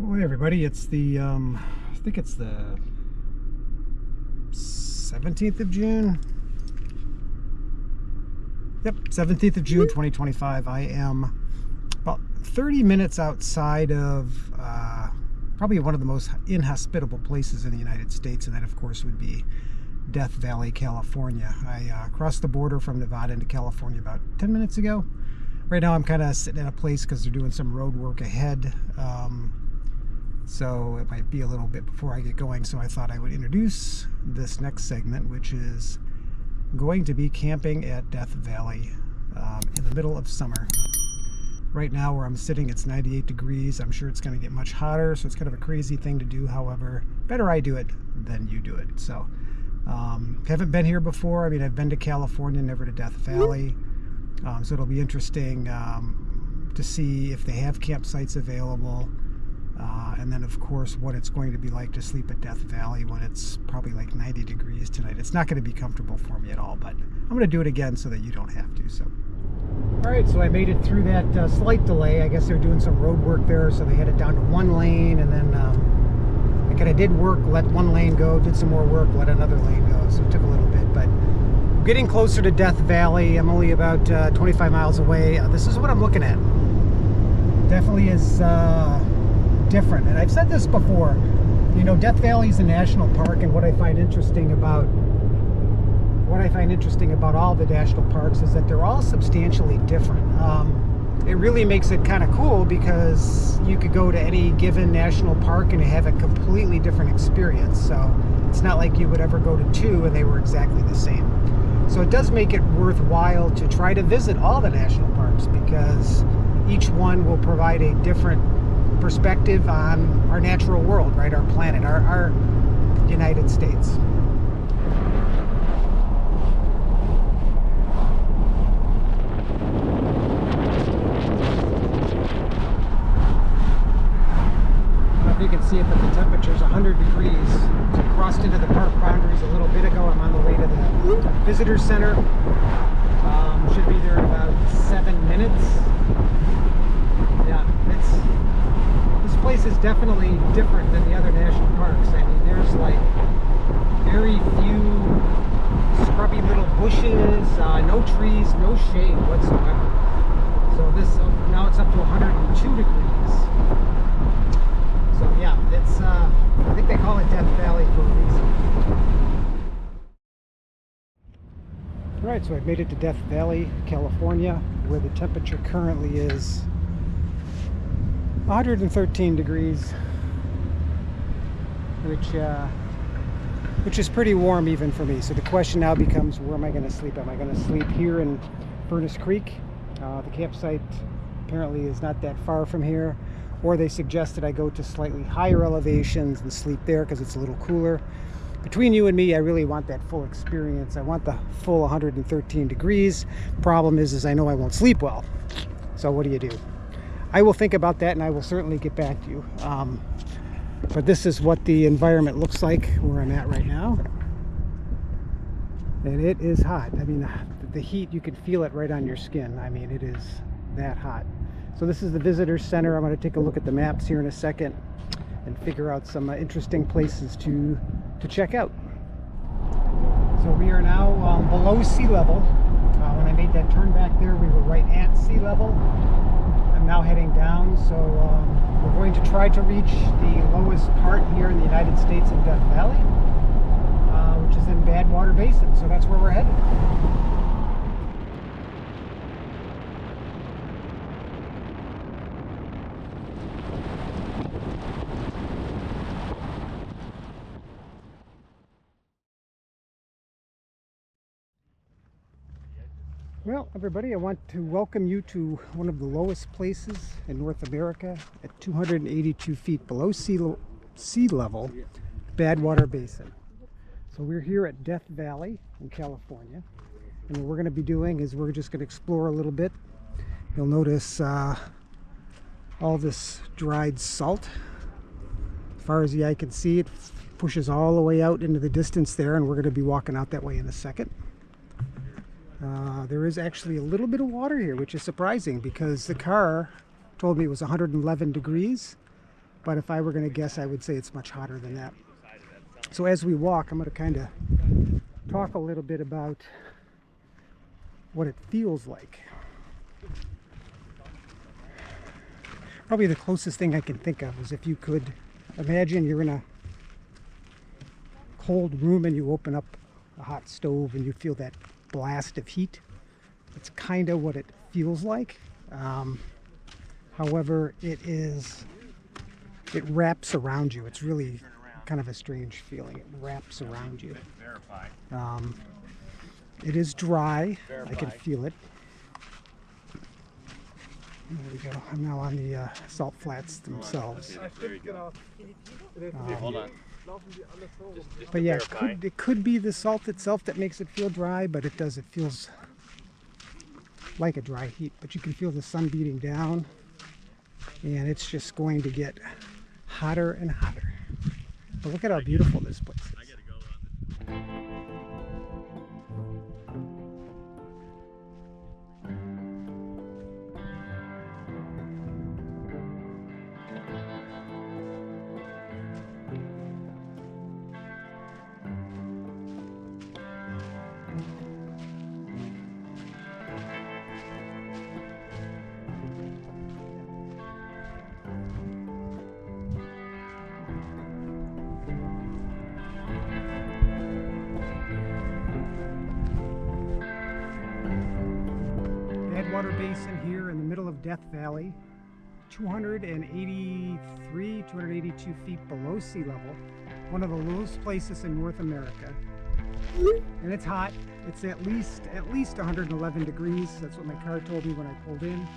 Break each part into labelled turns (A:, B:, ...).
A: Well, hey everybody, it's the, I think it's the 17th of June. Yep, 17th of June, 2025. I am about 30 minutes outside of probably one of the most inhospitable places in the United States, and that, of course, would be Death Valley, California. I crossed the border from Nevada into California about 10 minutes ago. Right now I'm kind of sitting at a place because they're doing some road work ahead. So it might be a little bit before I get going, so I thought I would introduce this next segment, which is going to be camping at Death Valley in the middle of summer. Right now where I'm sitting, it's 98 degrees. I'm sure it's going to get much hotter, so it's kind of a crazy thing to do. However, better I do it than you do it. So haven't been here before. I mean, I've been to California, never to Death Valley. So it'll be interesting to see if they have campsites available. And then, of course, what it's going to be like to sleep at Death Valley when it's probably like 90 degrees tonight. It's not going to be comfortable for me at all, but I'm going to do it again so that you don't have to. So, all right, so I made it through that slight delay. I guess they're doing some road work there, so they had it down to one lane, and then I kind of did work, let one lane go, did some more work, let another lane go, so it took a little bit, but getting closer to Death Valley. I'm only about 25 miles away. This is what I'm looking at. Definitely is different, and I've said this before. You know, Death Valley is a national park, and what I find interesting about all the national parks is that they're all substantially different. It really makes it kind of cool because you could go to any given national park and have a completely different experience. So it's not like you would ever go to two and they were exactly the same. So it does make it worthwhile to try to visit all the national parks because each one will provide a different perspective on our natural world, right? Our planet, our United States. I don't know if you can see it, but the temperature's 100 degrees. So I crossed into the park boundaries a little bit ago. I'm on the way to the visitor center. Should be there in about 7 minutes. Yeah, this place is definitely different than the other national parks. I mean, there's like very few scrubby little bushes, no trees, no shade whatsoever. So now it's up to 102 degrees. So yeah, it's I think they call it Death Valley for a reason. Alright, so I've made it to Death Valley, California, where the temperature currently is 113 degrees, which is pretty warm even for me. So the question now becomes, where am I going to sleep? Am I going to sleep here in Furnace Creek? The campsite apparently is not that far from here, or they suggested I go to slightly higher elevations and sleep there because it's a little cooler. Between you and me, I really want that full experience. I want the full 113 degrees. Problem is I know I won't sleep well. So what do you do? I will think about that, and I will certainly get back to you. But this is what the environment looks like where I'm at right now. And it is hot. I mean, the heat, you can feel it right on your skin. I mean, it is that hot. So this is the visitor center. I'm going to take a look at the maps here in a second and figure out some interesting places to check out. So we are now below sea level. When I made that turn back there, we were right at sea level. I'm now heading down, so we're going to try to reach the lowest part here in the United States in Death Valley, which is in Badwater Basin. So that's where we're headed. Well, everybody, I want to welcome you to one of the lowest places in North America at 282 feet below sea level, Badwater Basin. So we're here at Death Valley in California, and what we're going to be doing is we're just going to explore a little bit. You'll notice all this dried salt. As far as the eye can see, it pushes all the way out into the distance there, and we're going to be walking out that way in a second. There is actually a little bit of water here, which is surprising because the car told me it was 111 degrees. but if I were going to guess, I would say it's much hotter than that. So as we walk, I'm going to kind of talk a little bit about what it feels like. Probably the closest thing I can think of is if you could imagine you're in a cold room and you open up a hot stove and you feel that blast of heat. It's kind of what it feels like. However, it wraps around you. It's really kind of a strange feeling. It wraps around you. It is dry. I can feel it. There we go. I'm now on the salt flats themselves.
B: Hold on.
A: But yeah, it could be the salt itself that makes it feel dry, but it does. It feels like a dry heat. But you can feel the sun beating down, and it's just going to get hotter and hotter. But look at how beautiful this place is. Water basin here in the middle of Death Valley, 283, 282 feet below sea level, one of the lowest places in North America. And it's hot. It's at least 111 degrees. That's what my car told me when I pulled in.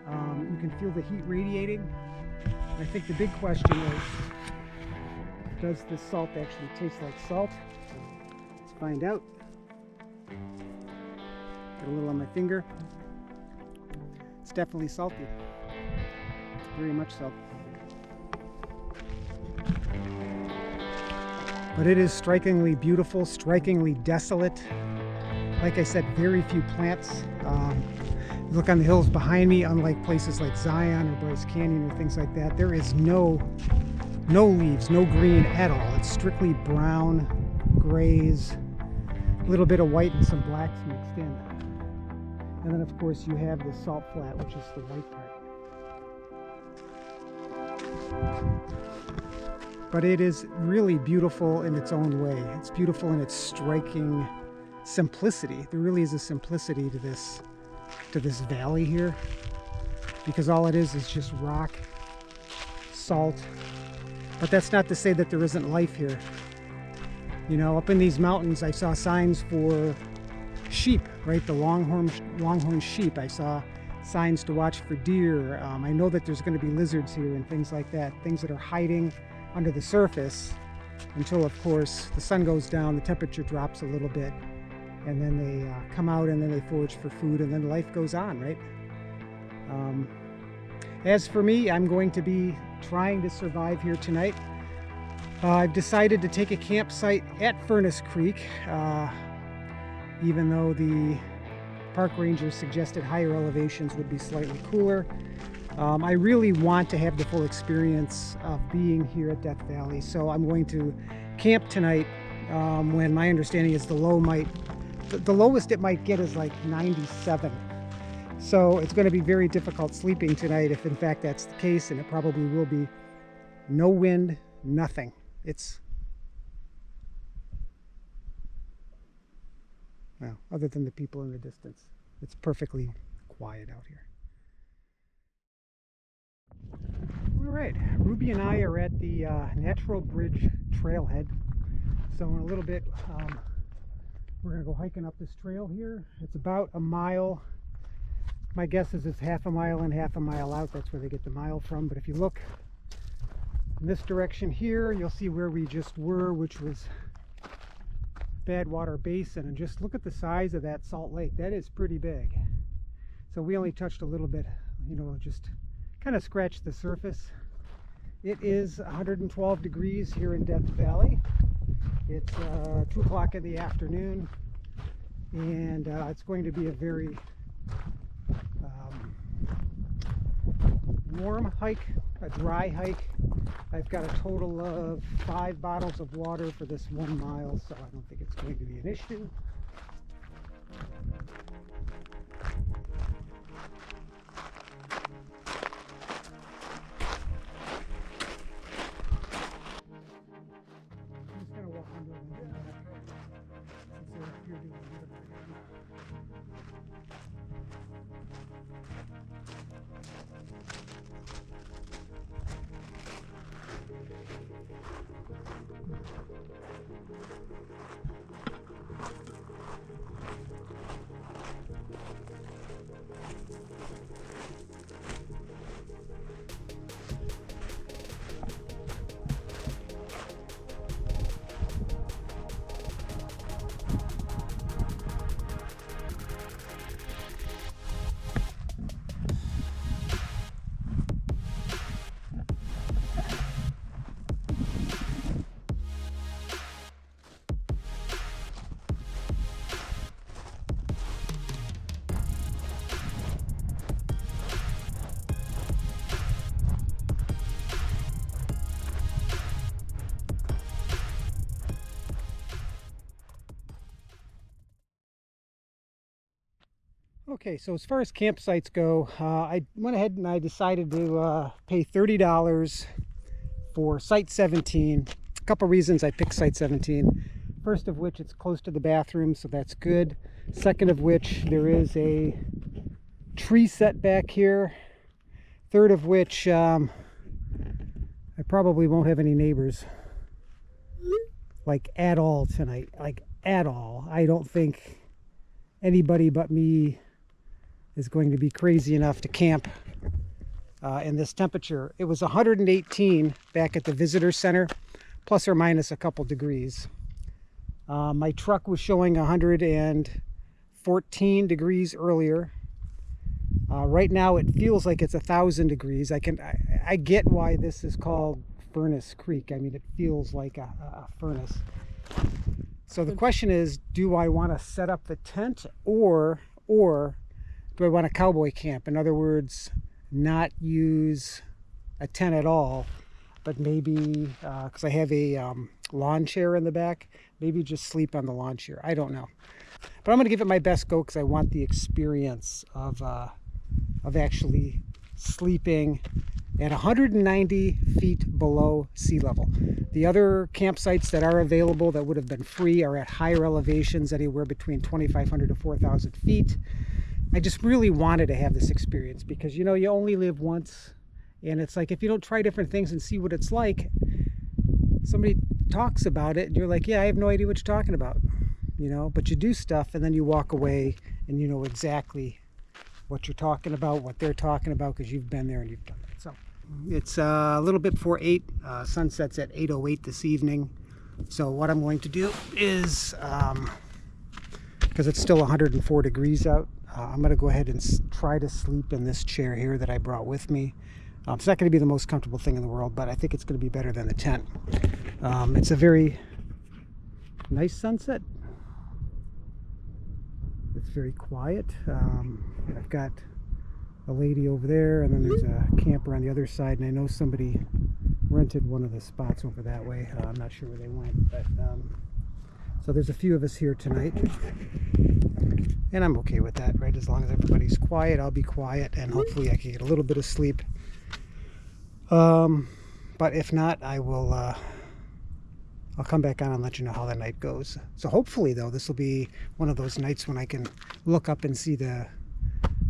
A: You can feel the heat radiating. I think the big question is, does this salt actually taste like salt? Let's find out. Got a little on my finger. It's definitely salty. Very much so. But it is strikingly beautiful, strikingly desolate. Like I said, very few plants. Look on the hills behind me, unlike places like Zion or Bryce Canyon or things like that, there is no leaves, no green at all. It's strictly brown, grays, a little bit of white and some blacks mixed in. And then, of course, you have the salt flat, which is the white part. But it is really beautiful in its own way. It's beautiful in its striking simplicity. There really is a simplicity to this valley here, because all it is just rock, salt. But that's not to say that there isn't life here. You know, up in these mountains, I saw signs for sheep, right? The longhorn sheep. I saw signs to watch for deer. I know that there's going to be lizards here and things like that, things that are hiding under the surface until, of course, the sun goes down, the temperature drops a little bit, and then they come out and then they forage for food, and then life goes on, right? As for me, I'm going to be trying to survive here tonight. I've decided to take a campsite at Furnace Creek, even though the park rangers suggested higher elevations would be slightly cooler. I really want to have the full experience of being here at Death Valley, so I'm going to camp tonight when my understanding is the lowest it might get is like 97. So it's going to be very difficult sleeping tonight if in fact that's the case, and it probably will be. No wind, nothing. Well, other than the people in the distance, it's perfectly quiet out here. All right, Ruby and I are at the Natural Bridge trailhead. So in a little bit, we're going to go hiking up this trail here. It's about a mile. My guess is it's half a mile in, half a mile out. That's where they get the mile from. But if you look in this direction here, you'll see where we just were, which was Badwater Basin. And just look at the size of that salt lake. That is pretty big. So we only touched a little bit, you know, just kind of scratched the surface. It is 112 degrees here in Death Valley. It's 2 o'clock in the afternoon, and it's going to be a very warm hike. a dry hike. I've got a total of 5 bottles of water for this 1 mile, so I don't think it's going to be an issue. I'm just going to walk under and then since they're up here doing another program. Okay, so as far as campsites go, I went ahead and I decided to pay $30 for Site 17. A couple reasons I picked Site 17. First of which, it's close to the bathroom, so that's good. Second of which, there is a tree set back here. Third of which, I probably won't have any neighbors, like at all tonight, like at all. I don't think anybody but me is going to be crazy enough to camp in this temperature. It was 118 back at the visitor center, plus or minus a couple degrees. My truck was showing 114 degrees earlier. Right now it feels like it's 1,000 degrees. I get why this is called Furnace Creek. I mean, it feels like a furnace. So the question is, do I want to set up the tent or do I want a cowboy camp? In other words, not use a tent at all, but maybe, because I have a lawn chair in the back, maybe just sleep on the lawn chair. I don't know. But I'm going to give it my best go because I want the experience of actually sleeping at 190 feet below sea level. The other campsites that are available that would have been free are at higher elevations, anywhere between 2,500 to 4,000 feet. I just really wanted to have this experience because, you know, you only live once, and it's like if you don't try different things and see what it's like, somebody talks about it and you're like, yeah, I have no idea what you're talking about, you know, but you do stuff and then you walk away and you know exactly what you're talking about, what they're talking about, because you've been there and you've done it. So it's a little bit before 8, sunsets at 8:08 this evening. So what I'm going to do is, because it's still 104 degrees out, I'm going to go ahead and try to sleep in this chair here that I brought with me. It's not going to be the most comfortable thing in the world, but I think it's going to be better than the tent. It's a very nice sunset. It's very quiet. I've got a lady over there, and then there's a camper on the other side, and I know somebody rented one of the spots over that way. I'm not sure where they went, but so there's a few of us here tonight, and I'm okay with that, right? As long as everybody's quiet, I'll be quiet, and hopefully I can get a little bit of sleep. But if not, I'll come back on and let you know how the night goes. So hopefully, though, this will be one of those nights when I can look up and see the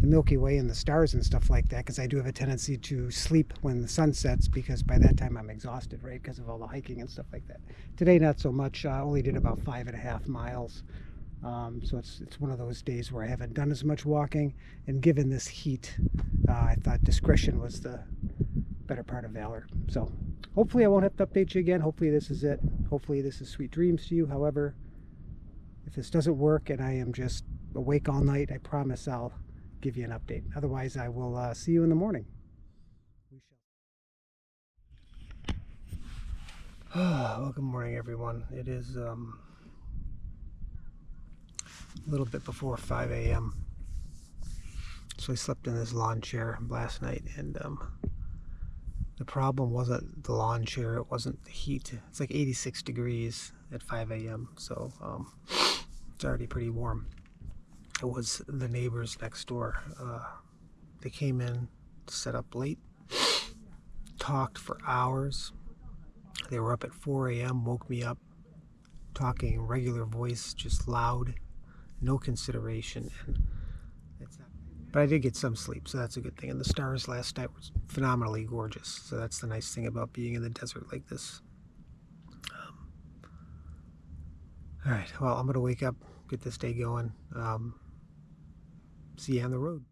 A: Milky Way and the stars and stuff like that, because I do have a tendency to sleep when the sun sets, because by that time I'm exhausted, right, because of all the hiking and stuff like that. Today, not so much. I only did about 5.5 miles. So it's one of those days where I haven't done as much walking, and given this heat, I thought discretion was the better part of valor. So hopefully I won't have to update you again. Hopefully this is it. Hopefully this is sweet dreams to you. However, if this doesn't work and I am just awake all night, I promise I'll give you an update. Otherwise, I will see you in the morning. Well, good morning, everyone. It is a little bit before 5 a.m. So I slept in this lawn chair last night, and The problem wasn't the lawn chair, it wasn't the heat. It's like 86 degrees at 5 a.m., so it's already pretty warm. It was the neighbors next door. They came in, set up late, talked for hours. They were up at 4 a.m., woke me up, talking regular voice, just loud, no consideration. But I did get some sleep, so that's a good thing. And the stars last night were phenomenally gorgeous, so that's the nice thing about being in the desert like this. All right, well, I'm going to wake up, get this day going. See you on the road.